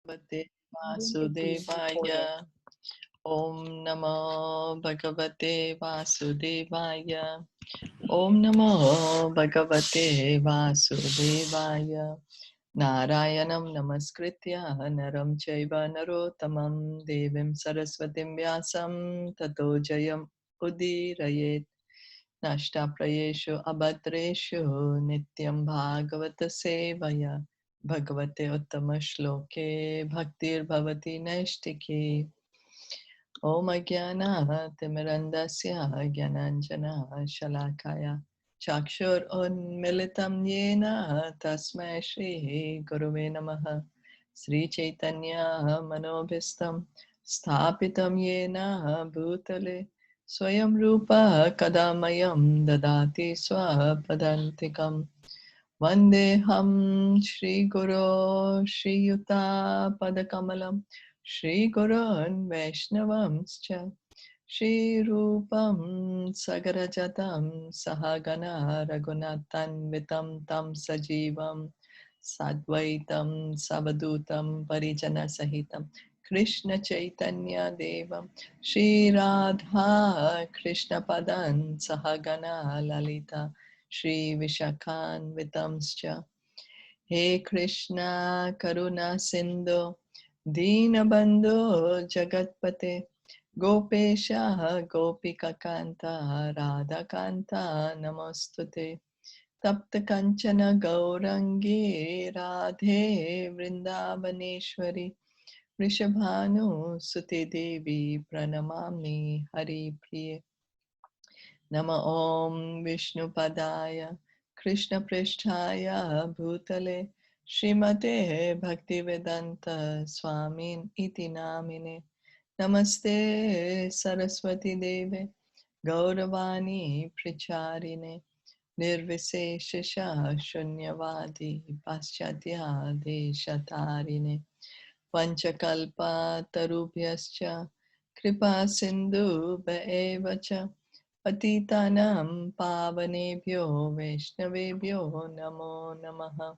Bhagavate Vasudevaya. Om Namo Bhagavate Vasudevaya. Om Namo Bhagavate Vasudevaya. Narayanam Namaskritya Naram Chaiva Narottamam Devim Saraswatim Vyasam Tato Jayam Udirayet. Nashta Prayeshu Abhadreshu Nityam Bhagavata Sevaya. Bhagavate Uttama Shloke Bhaktir Bhavati Naishtiki. Om Ajnana Timirandasya Gyananjana Shalakaya Chakshur Unmilitam Yena Tasmai Shri Guruve Namaha. Sri Chaitanya Manobhistam Sthapitam Yena Bhutale Swayam Rupa Kadamayam Dadati Swapadantikam Vandeham Shri Guru Shri Yuta Padakamalam Shri Gurun Vaishnavamscha Shri Rupam Sagarajatam Sahagana Raghunathan Vitam Tam Sajivam Sadvaitam Savadutam Parijana Sahitam Krishna Chaitanya Devam Shri Radha Krishna Padan Sahagana Lalita Shri Vishakhan Vitamscha He Krishna Karuna Sindhu Dinabandhu Jagatpate Gopesha Gopika Kanta Radha Kanta Namostute Tapta Kanchana Gaurangi Radhe Vrindavaneshwari Rishabhanu Sute Devi Pranamami Hari Priye Nama Om Vishnu Padaya Krishna Pristhaya Bhutale Srimate Bhaktivedanta Swamin Iti Namine Namaste Saraswati Deve Gauravani Pricharine Nirviseshasha Shunyavadi Paschatya Deshatarine Panchakalpa Tarubhyascha Kripa Sindhu Bhaevacha Patitanam Pavanebhyo Vaishnavebhyo Namo Namaha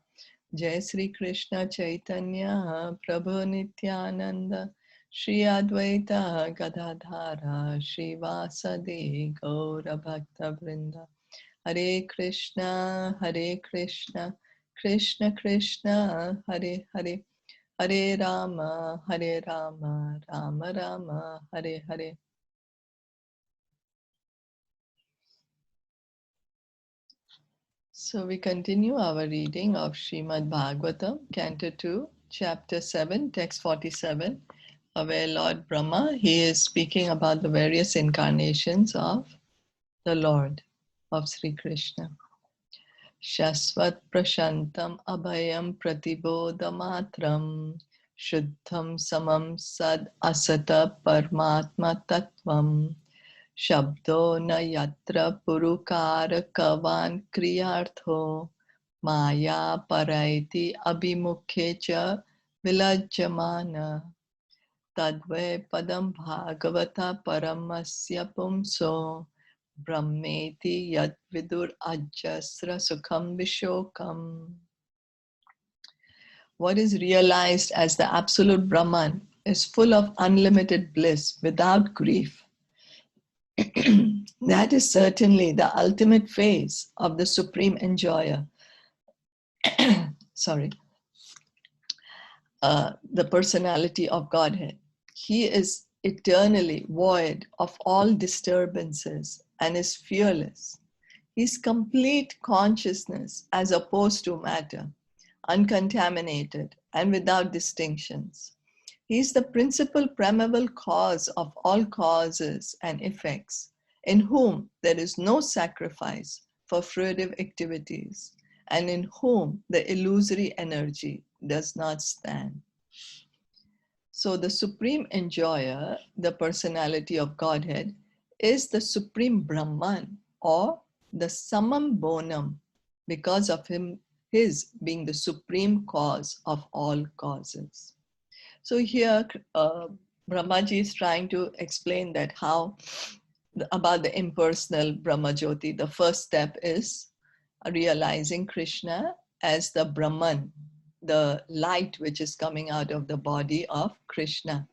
Jai Sri Krishna Chaitanya Prabhu Nityananda Shri Advaita Gadadhara Shri Vasadi Gaura Bhakta Vrinda Hare Krishna Krishna Krishna Hare Hare Hare Rama Rama Rama Hare Hare. So we continue our reading of Srimad Bhagavatam, Canto 2, Chapter 7, Text 47, where Lord Brahma, he is speaking about the various incarnations of the Lord of Sri Krishna. Shasvat Prashantam Abhayam Pratibodhamatram Shuddham Samam Sad Asata Paramatma Tattvam Shabdo na yatra purukara kavan kriyartho maya paraiti abhimukhe cha vilajjamana tadve padam bhagavata paramasya pumso brahmeti yad vidur ajasra sukham vishokam. What is realized as the absolute Brahman is full of unlimited bliss without grief. That is certainly the ultimate phase of the Supreme Enjoyer. Sorry. The personality of Godhead. He is eternally void of all disturbances and is fearless. He is complete consciousness as opposed to matter, uncontaminated and without distinctions. He is the principal primeval cause of all causes and effects, in whom there is no sacrifice for fruitive activities, and in whom the illusory energy does not stand. So the Supreme Enjoyer, the personality of Godhead, is the Supreme Brahman, or the Samam Bonam, because of his being the supreme cause of all causes. So here, Brahmaji is trying to explain that how, about the impersonal Brahmajyoti, the first step is realizing Krishna as the Brahman, the light which is coming out of the body of Krishna.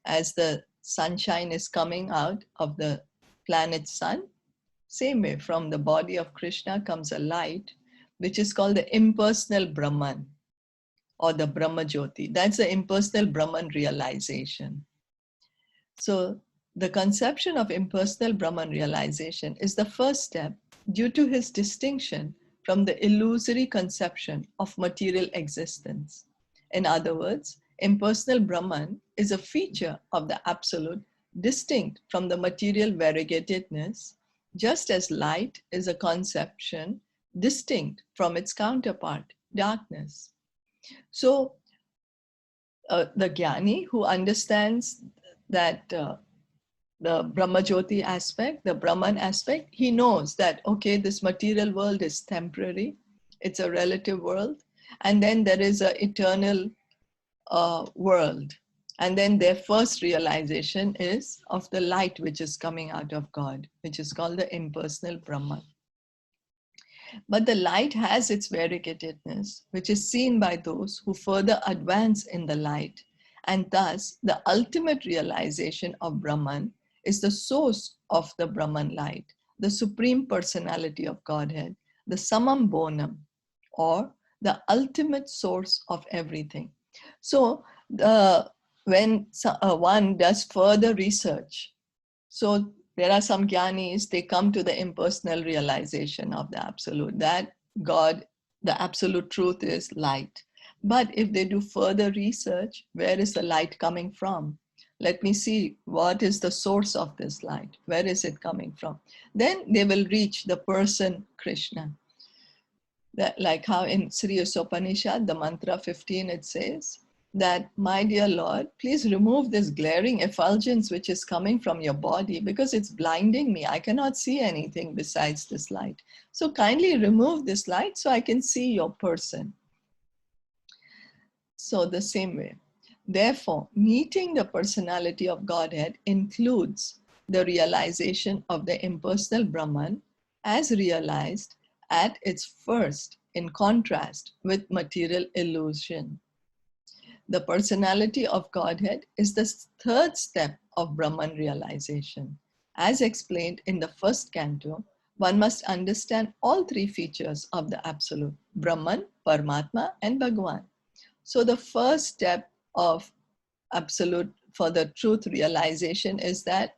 As the sunshine is coming out of the planet sun, same way from the body of Krishna comes a light which is called the impersonal Brahman or the Brahma Jyoti. That's the impersonal Brahman realization. So the conception of impersonal Brahman realization is the first step due to his distinction from the illusory conception of material existence. In other words, impersonal Brahman is a feature of the Absolute distinct from the material variegatedness, just as light is a conception distinct from its counterpart, darkness. So the Jnani who understands that the Brahma Jyoti aspect, the Brahman aspect, he knows that, okay, this material world is temporary, it's a relative world, and then there is an eternal world. And then their first realization is of the light which is coming out of God, which is called the impersonal Brahman. But the light has its variegatedness, which is seen by those who further advance in the light. And thus, the ultimate realization of Brahman is the source of the Brahman light, the supreme personality of Godhead, the summum bonum, or the ultimate source of everything. So when one does further research, so there are some jnanis, they come to the impersonal realization of the Absolute, that God, the Absolute truth is light. But if they do further research, where is the light coming from? Let me see what is the source of this light. Where is it coming from? Then they will reach the person Krishna. That, like how in Sri Isopanisad, the mantra 15, it says that, my dear Lord, please remove this glaring effulgence which is coming from your body because it's blinding me. I cannot see anything besides this light. So kindly remove this light so I can see your person. So the same way. Therefore, meeting the personality of Godhead includes the realization of the impersonal Brahman as realized at its first, in contrast with material illusion. The personality of Godhead is the third step of Brahman realization. As explained in the first canto, one must understand all three features of the Absolute, Brahman, Paramatma, and Bhagavan. So the first step of Absolute for the truth realization is that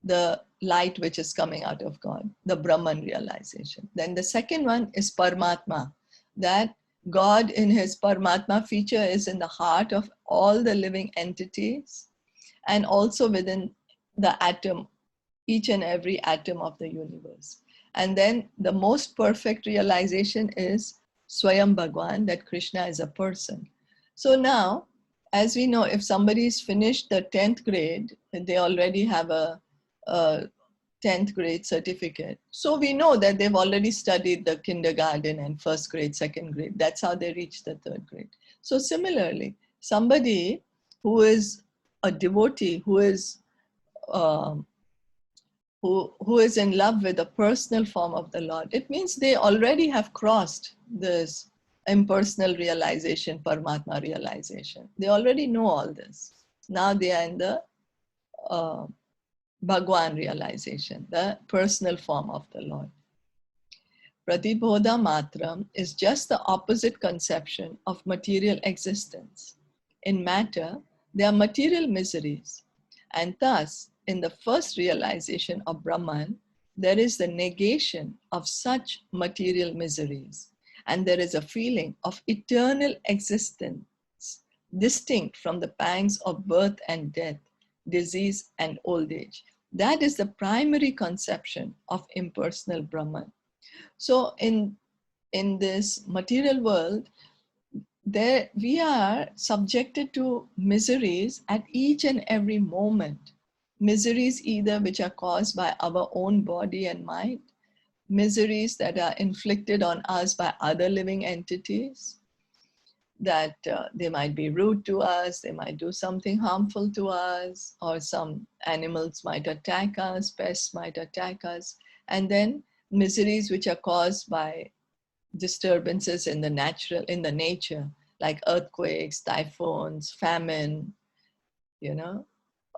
the light which is coming out of God, the Brahman realization. Then the second one is Paramatma, that God in his Paramatma feature is in the heart of all the living entities and also within the atom, each and every atom of the universe. And then the most perfect realization is Swayam Bhagwan, that Krishna is a person. So now, as we know, if somebody's finished the 10th grade, they already have a 10th grade certificate. So we know that they've already studied the kindergarten and first grade, second grade. That's how they reach the third grade. So similarly, somebody who is a devotee, who is in love with the personal form of the Lord, it means they already have crossed this impersonal realization, Paramatma realization. They already know all this. Now they are in the Bhagwan realization, the personal form of the Lord. Pratibodha Matram is just the opposite conception of material existence. In matter, there are material miseries, and thus, in the first realization of Brahman, there is the negation of such material miseries, and there is a feeling of eternal existence, distinct from the pangs of birth and death, disease and old age. That is the primary conception of impersonal Brahman. So in this material world, there we are subjected to miseries at each and every moment. Miseries either which are caused by our own body and mind, miseries that are inflicted on us by other living entities, that they might be rude to us, they might do something harmful to us, or some animals might attack us, pests might attack us, and then miseries which are caused by disturbances in the nature, like earthquakes, typhoons, famine,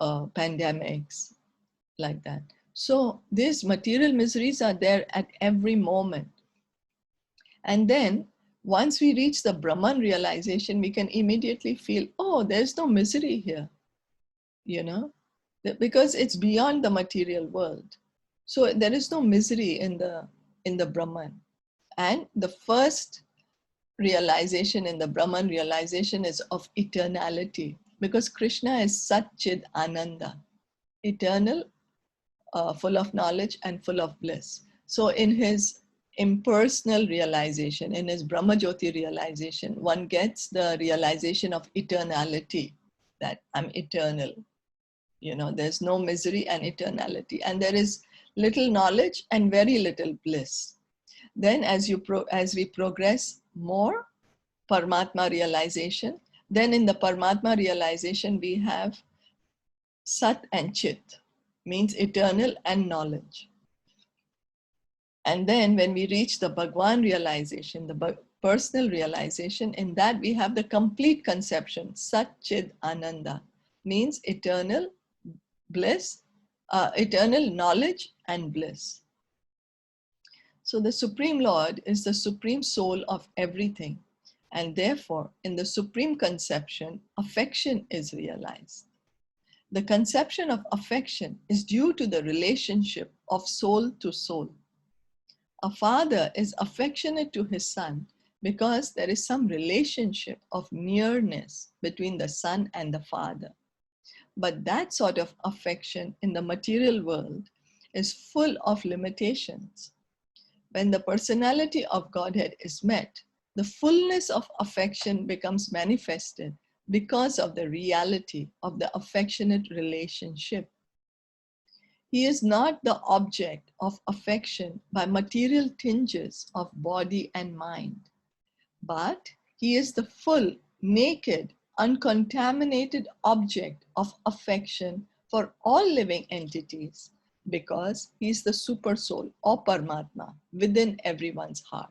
pandemics, like that. So these material miseries are there at every moment. And then once we reach the Brahman realization, we can immediately feel, oh, there's no misery here, because it's beyond the material world. So there is no misery in the Brahman. And the first realization in the Brahman realization is of eternality, because Krishna is Satchid Ananda, eternal, full of knowledge and full of bliss. So in his impersonal realization, in his Brahmajyoti realization, one gets the realization of eternality, that I'm eternal. There's no misery and eternality. And there is little knowledge and very little bliss. Then as we progress more, Paramatma realization, then in the Paramatma realization, we have Sat and Chit, means eternal and knowledge. And then when we reach the Bhagwan realization, the personal realization, in that we have the complete conception, Sat Chid Ananda, means eternal bliss, eternal knowledge and bliss. So the Supreme Lord is the Supreme Soul of everything. And therefore, in the Supreme Conception, affection is realized. The conception of affection is due to the relationship of soul to soul. A father is affectionate to his son because there is some relationship of nearness between the son and the father. But that sort of affection in the material world is full of limitations. When the personality of Godhead is met, the fullness of affection becomes manifested because of the reality of the affectionate relationship. He is not the object of affection by material tinges of body and mind, but he is the full, naked, uncontaminated object of affection for all living entities, because he is the super soul or Paramatma within everyone's heart.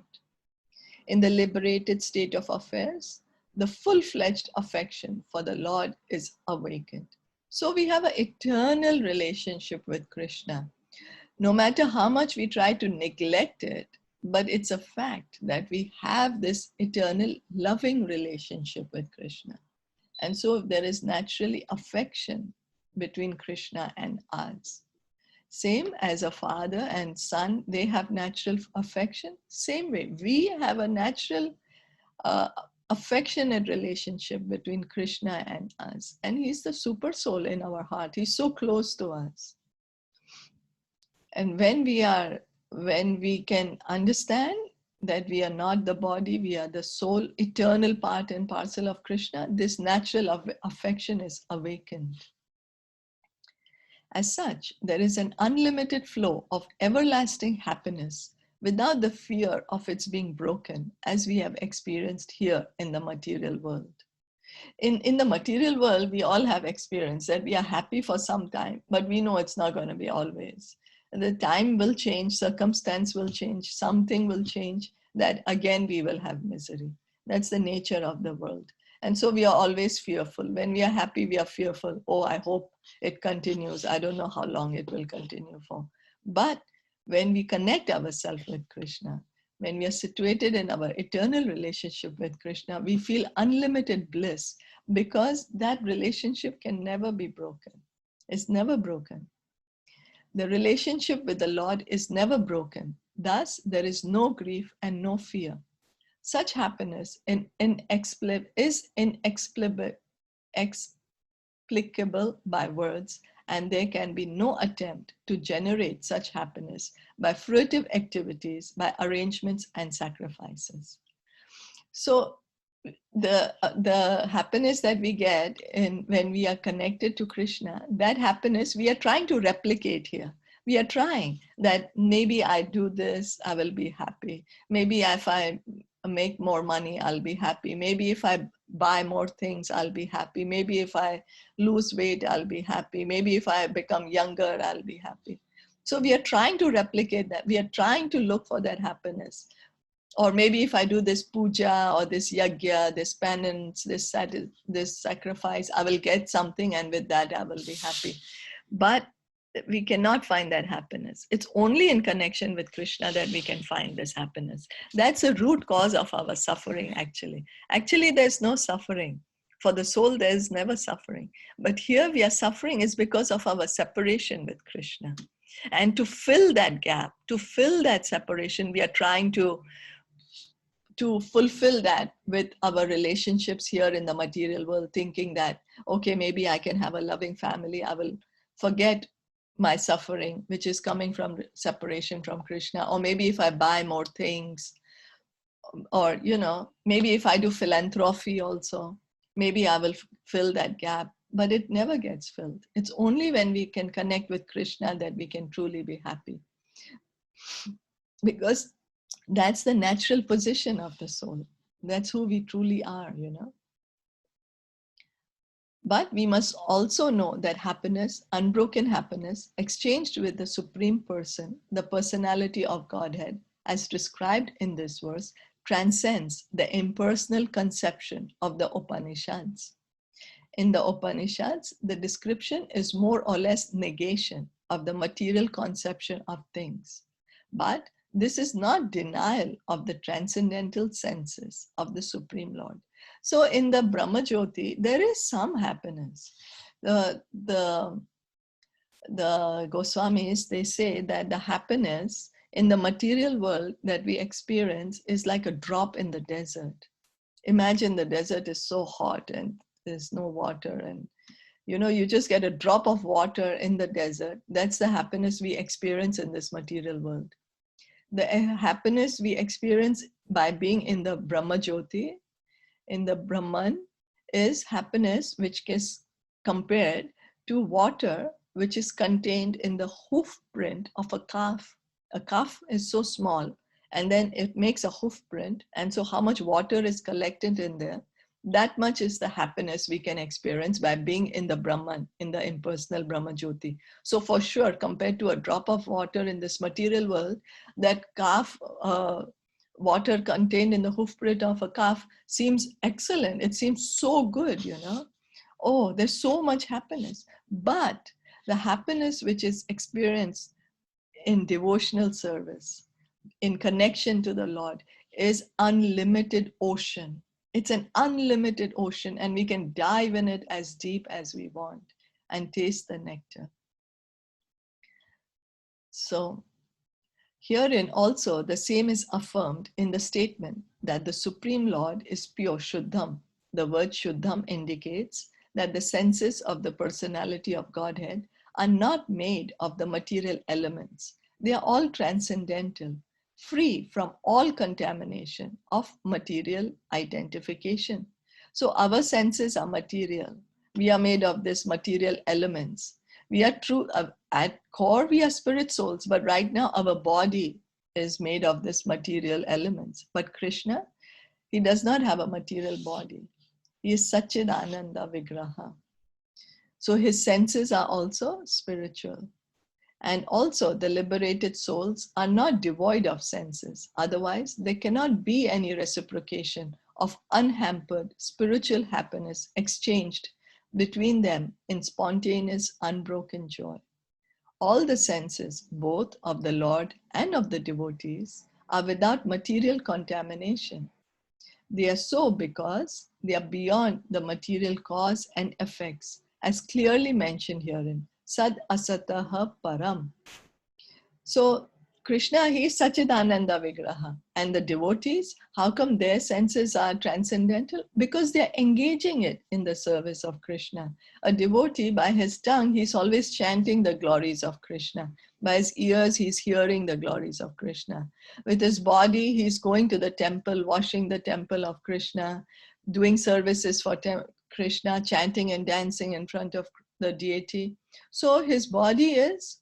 In the liberated state of affairs, the full-fledged affection for the Lord is awakened. So we have an eternal relationship with Krishna. No matter how much we try to neglect it, but it's a fact that we have this eternal loving relationship with Krishna. And so there is naturally affection between Krishna and us. Same as a father and son, they have natural affection. Same way, we have a natural affectionate relationship between Krishna and us. And he's the super soul in our heart. He's so close to us. And when we can understand that we are not the body, we are the soul, eternal part and parcel of Krishna, this natural affection is awakened. As such, there is an unlimited flow of everlasting happiness without the fear of its being broken, as we have experienced here in the material world. In the material world, we all have experienced that we are happy for some time, but we know it's not going to be always. The time will change, circumstance will change, something will change, that again we will have misery. That's the nature of the world. And so we are always fearful. When we are happy, we are fearful. Oh, I hope it continues. I don't know how long it will continue for. But when we connect ourselves with Krishna, when we are situated in our eternal relationship with Krishna, we feel unlimited bliss, because that relationship can never be broken. It's never broken. The relationship with the Lord is never broken. Thus, there is no grief and no fear. Such happiness is inexplicable by words, and there can be no attempt to generate such happiness by fruitive activities, by arrangements and sacrifices. So the happiness that we get when we are connected to Krishna, that happiness we are trying to replicate here. We are trying that maybe I do this, I will be happy. Maybe if I make more money, I'll be happy. Maybe if I buy more things, I'll be happy. Maybe if I lose weight, I'll be happy. Maybe if I become younger, I'll be happy. So we are trying to replicate that. We are trying to look for that happiness. Or maybe if I do this puja or this yajna, this penance, this sacrifice, I will get something, and with that I will be happy. But we cannot find that happiness. It's only in connection with Krishna that we can find this happiness. That's the root cause of our suffering, actually. Actually, there's no suffering. For the soul, there's never suffering. But here we are suffering is because of our separation with Krishna. And to fill that gap, to fill that separation, we are trying to fulfill that with our relationships here in the material world, thinking that, okay, maybe I can have a loving family. I will forget my suffering, which is coming from separation from Krishna. Or maybe if I buy more things, or, maybe if I do philanthropy also, maybe I will fill that gap. But it never gets filled. It's only when we can connect with Krishna that we can truly be happy. Because that's the natural position of the soul. That's who we truly are, But we must also know that happiness, unbroken happiness, exchanged with the Supreme Person, the personality of Godhead, as described in this verse, transcends the impersonal conception of the Upanishads. In the Upanishads, the description is more or less negation of the material conception of things. But this is not denial of the transcendental senses of the Supreme Lord. So in the Brahma Jyoti, there is some happiness. The Goswamis, they say that the happiness in the material world that we experience is like a drop in the desert. Imagine the desert is so hot and there's no water, and you just get a drop of water in the desert. That's the happiness we experience in this material world. The happiness we experience by being in the Brahma Jyoti, in the Brahman, is happiness which is compared to water which is contained in the hoof print of a calf. A calf is so small, and then it makes a hoof print, and so how much water is collected in there, that much is the happiness we can experience by being in the Brahman, in the impersonal Brahma Jyoti. So for sure, compared to a drop of water in this material world, that calf, water contained in the hoof print of a calf seems excellent. It seems so good, Oh, there's so much happiness. But the happiness which is experienced in devotional service, in connection to the Lord, is unlimited ocean. It's an unlimited ocean, and we can dive in it as deep as we want and taste the nectar. So herein also the same is affirmed in the statement that the Supreme Lord is pure Shuddham. The word Shuddham indicates that the senses of the personality of Godhead are not made of the material elements. They are all transcendental, free from all contamination of material identification. So our senses are material. We are made of these material elements. We are true, at core we are spirit souls, but right now our body is made of this material elements. But Krishna, he does not have a material body. He is Satchidananda Vigraha. So his senses are also spiritual. And also the liberated souls are not devoid of senses. Otherwise, there cannot be any reciprocation of unhampered spiritual happiness exchanged between them in spontaneous, unbroken joy. All the senses, both of the Lord and of the devotees, are without material contamination. They are so because they are beyond the material cause and effects, as clearly mentioned herein. Sad asataha param. So Krishna, he is Satchidananda Vigraha. And the devotees, how come their senses are transcendental? Because they are engaging it in the service of Krishna. A devotee, by his tongue, he's always chanting the glories of Krishna. By his ears, he's hearing the glories of Krishna. With his body, he's going to the temple, washing the temple of Krishna, doing services for Krishna, chanting and dancing in front of the deity. So his body is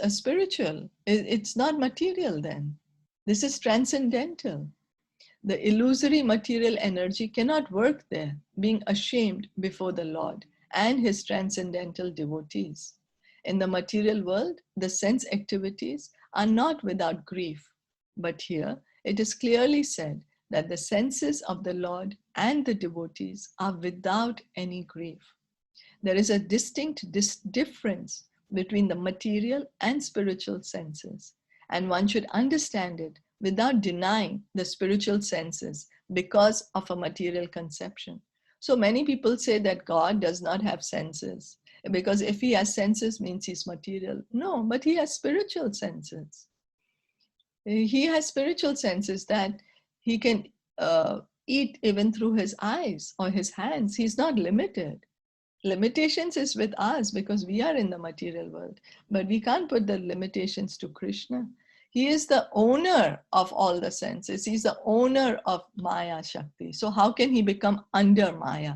spiritual. It's not material then. This is transcendental. The illusory material energy cannot work there, being ashamed before the Lord and his transcendental devotees. In the material world, the sense activities are not without grief, but here it is clearly said that the senses of the Lord and the devotees are without any grief. There is a distinct difference between the material and spiritual senses, and one should understand it without denying the spiritual senses because of a material conception. So many people say that God does not have senses, because if he has senses means he's material. No, but he has spiritual senses. He has spiritual senses that he can eat even through his eyes or his hands. He's not limited. Limitations is with us because we are in the material world, but we can't put the limitations to Krishna. He is the owner of all the senses. He's the owner of Maya Shakti. So how can he become under Maya?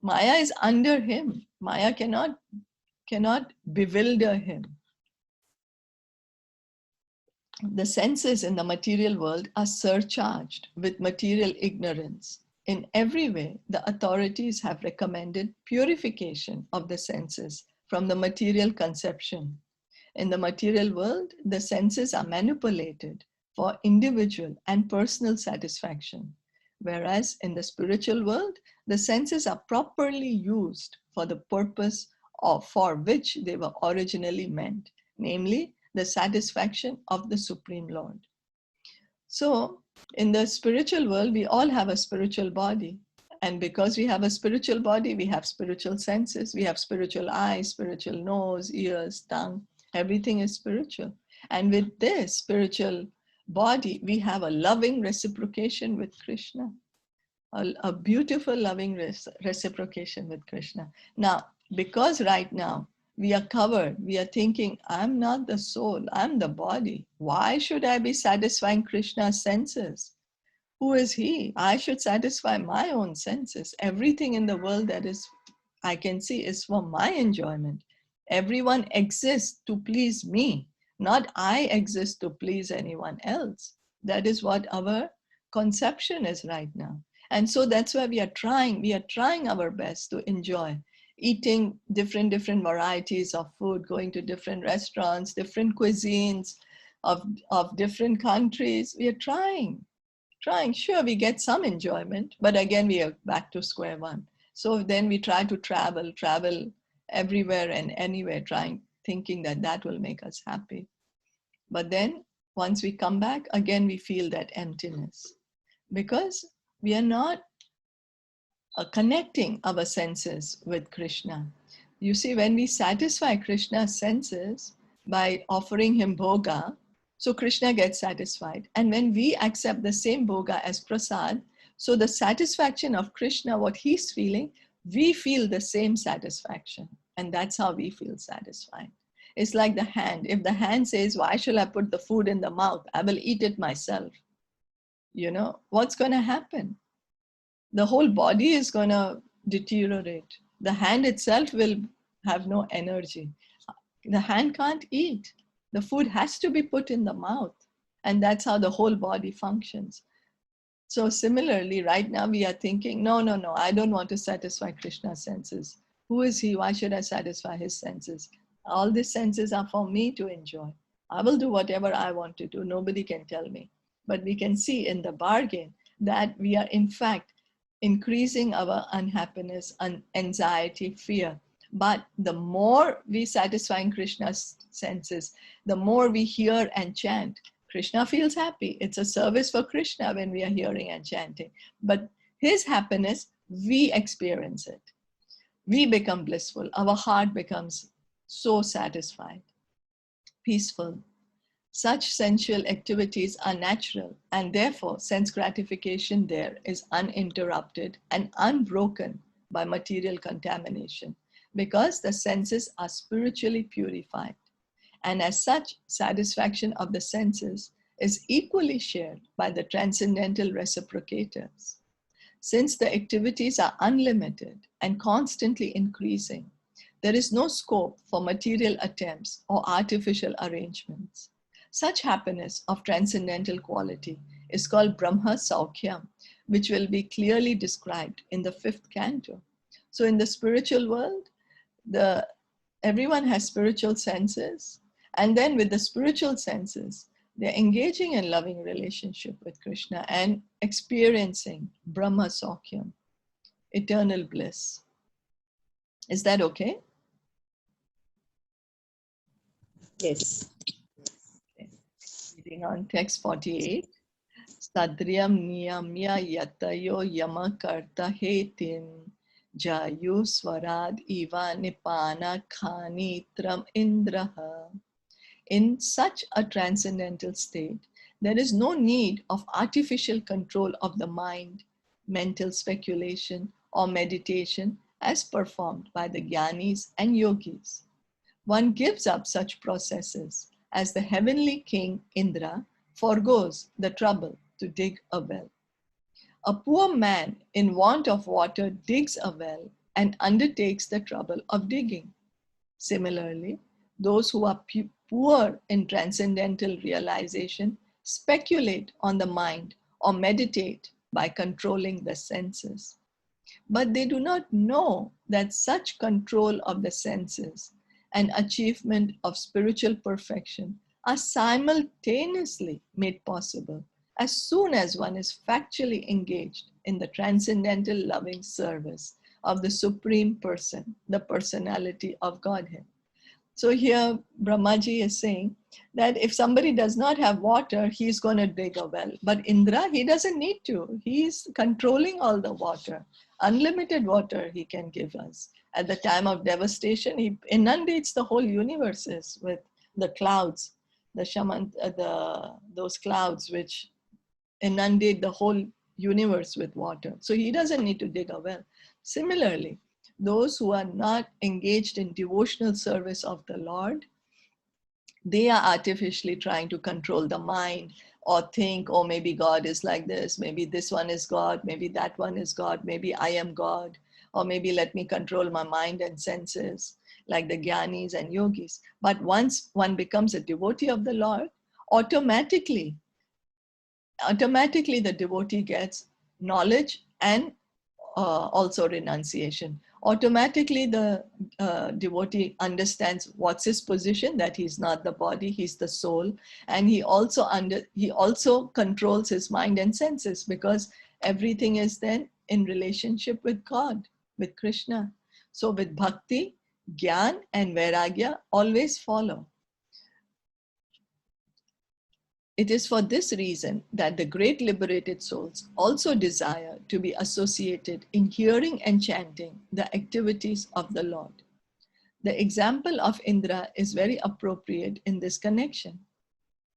Maya is under him. Maya cannot bewilder him. The senses in the material world are surcharged with material ignorance. In every way, the authorities have recommended purification of the senses from the material conception. In the material world, the senses are manipulated for individual and personal satisfaction, whereas in the spiritual world, the senses are properly used for the purpose for which they were originally meant, namely the satisfaction of the Supreme Lord. So, in the spiritual world, we all have a spiritual body. And because we have a spiritual body, we have spiritual senses, we have spiritual eyes, spiritual nose, ears, tongue, everything is spiritual. And with this spiritual body, we have a loving reciprocation with Krishna, a beautiful loving reciprocation with Krishna. Now, because right now, we are covered. We are thinking, I'm not the soul, I'm the body. Why should I be satisfying Krishna's senses? Who is he? I should satisfy my own senses. Everything in the world that is, I can see, is for my enjoyment. Everyone exists to please me, not I exist to please anyone else. That is what our conception is right now. And so that's why we are trying our best to enjoy eating different varieties of food, going to different restaurants, different cuisines of different countries. We are trying. Sure, we get some enjoyment, but again, we are back to square one. So then we try to travel everywhere and anywhere, thinking that will make us happy. But then once we come back, again, we feel that emptiness because we are not connecting our senses with Krishna. You see, when we satisfy Krishna's senses by offering him bhoga, so Krishna gets satisfied. And when we accept the same bhoga as prasad, so the satisfaction of Krishna, what he's feeling, we feel the same satisfaction. And that's how we feel satisfied. It's like the hand. If the hand says, why should I put the food in the mouth? I will eat it myself. You know, what's going to happen? The whole body is going to deteriorate. The hand itself will have no energy. The hand can't eat. The food has to be put in the mouth. And that's how the whole body functions. So similarly, right now we are thinking, no, I don't want to satisfy Krishna's senses. Who is he? Why should I satisfy his senses? All these senses are for me to enjoy. I will do whatever I want to do. Nobody can tell me. But we can see in the bargain that we are in fact increasing our unhappiness, anxiety, fear. But the more we satisfy Krishna's senses, the more we hear and chant, Krishna feels happy. It's a service for Krishna when we are hearing and chanting. But his happiness, we experience it. We become blissful. Our heart becomes so satisfied, peaceful. Such sensual activities are natural, and therefore sense gratification there is uninterrupted and unbroken by material contamination, because the senses are spiritually purified. And as such, satisfaction of the senses is equally shared by the transcendental reciprocators. Since the activities are unlimited and constantly increasing, there is no scope for material attempts or artificial arrangements. Such happiness of transcendental quality is called Brahma Saukyam, which will be clearly described in the 5th canto. So in the spiritual world, everyone has spiritual senses. And then with the spiritual senses, They're engaging in loving relationship with Krishna and experiencing Brahma Saukyam, eternal bliss. Is that okay? Yes. Okay. Reading on text 48. Sadriyam niyamya yatayo yamakarta hetim jayu swarad iva nipana khanitram indraha. In such a transcendental state, there is no need of artificial control of the mind, mental speculation, or meditation as performed by the Gyanis and Yogis. One gives up such processes as the heavenly king Indra forgoes the trouble to dig a well. A poor man in want of water digs a well and undertakes the trouble of digging. Similarly, those who are poor in transcendental realization speculate on the mind or meditate by controlling the senses. But they do not know that such control of the senses and achievement of spiritual perfection are simultaneously made possible as soon as one is factually engaged in the transcendental loving service of the Supreme Person, the personality of Godhead. So here Brahmaji is saying that if somebody does not have water, he's going to dig a well. But Indra, he doesn't need to. He's controlling all the water. Unlimited water he can give us. At the time of devastation, he inundates the whole universes with the clouds, those clouds which inundate the whole universe with water. So he doesn't need to dig a well. Similarly, those who are not engaged in devotional service of the Lord, they are artificially trying to control the mind or think, oh, maybe God is like this, maybe this one is God, maybe that one is God, maybe I am God, or maybe let me control my mind and senses, like the Gyanis and Yogis. But once one becomes a devotee of the Lord, automatically the devotee gets knowledge and also renunciation. Automatically, the devotee understands what's his position, that he's not the body, he's the soul. And he also controls his mind and senses, because everything is then in relationship with God, with Krishna. So with bhakti, Gyan and Vairagya always follow. It is for this reason that the great liberated souls also desire to be associated in hearing and chanting the activities of the Lord. The example of Indra is very appropriate in this connection.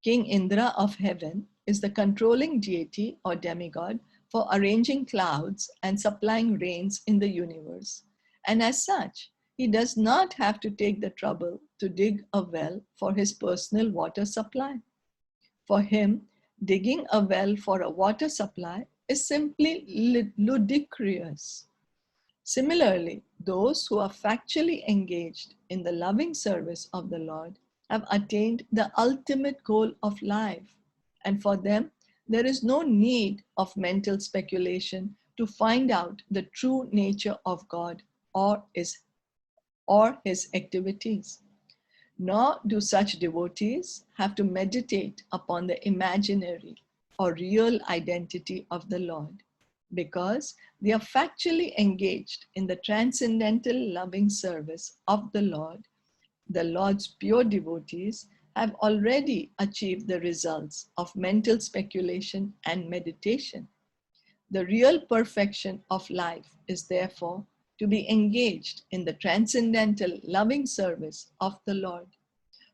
King Indra of heaven is the controlling deity or demigod for arranging clouds and supplying rains in the universe. And as such, he does not have to take the trouble to dig a well for his personal water supply. For him, digging a well for a water supply is simply ludicrous. Similarly, those who are factually engaged in the loving service of the Lord have attained the ultimate goal of life, and for them, there is no need of mental speculation to find out the true nature of God or his activities. Nor do such devotees have to meditate upon the imaginary or real identity of the Lord, because they are factually engaged in the transcendental loving service of the Lord. The Lord's pure devotees have already achieved the results of mental speculation and meditation. The real perfection of life is therefore to be engaged in the transcendental loving service of the Lord.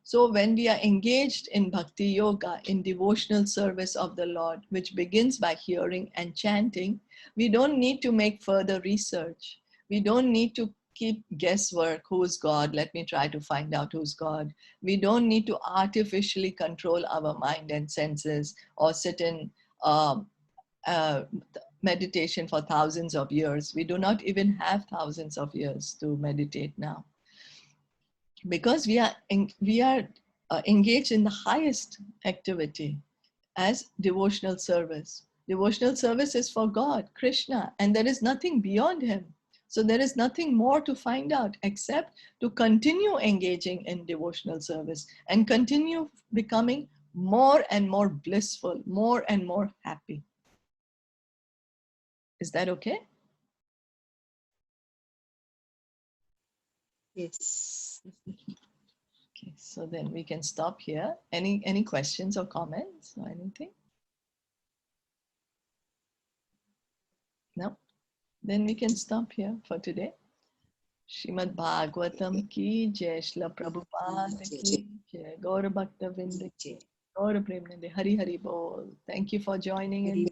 So when we are engaged in bhakti yoga, in devotional service of the Lord, which begins by hearing and chanting, we don't need to make further research. We don't need to keep guesswork, who's God, let me try to find out who's God. We don't need to artificially control our mind and senses or sit in meditation for thousands of years. We do not even have thousands of years to meditate now, because we are engaged in the highest activity as devotional service. Devotional service is for God, Krishna, and there is nothing beyond him. So there is nothing more to find out except to continue engaging in devotional service and continue becoming more and more blissful, more and more happy. Is that okay? Yes. Okay, so then we can stop here. Any questions or comments or anything? No? Then we can stop here for today. Srimad Bhagavatam ki jai, Shila Prabhupada ki jai, Gaura Bhakta Vinda ki, Gaura Premanande, Hari Hari Bol. Thank you for joining in.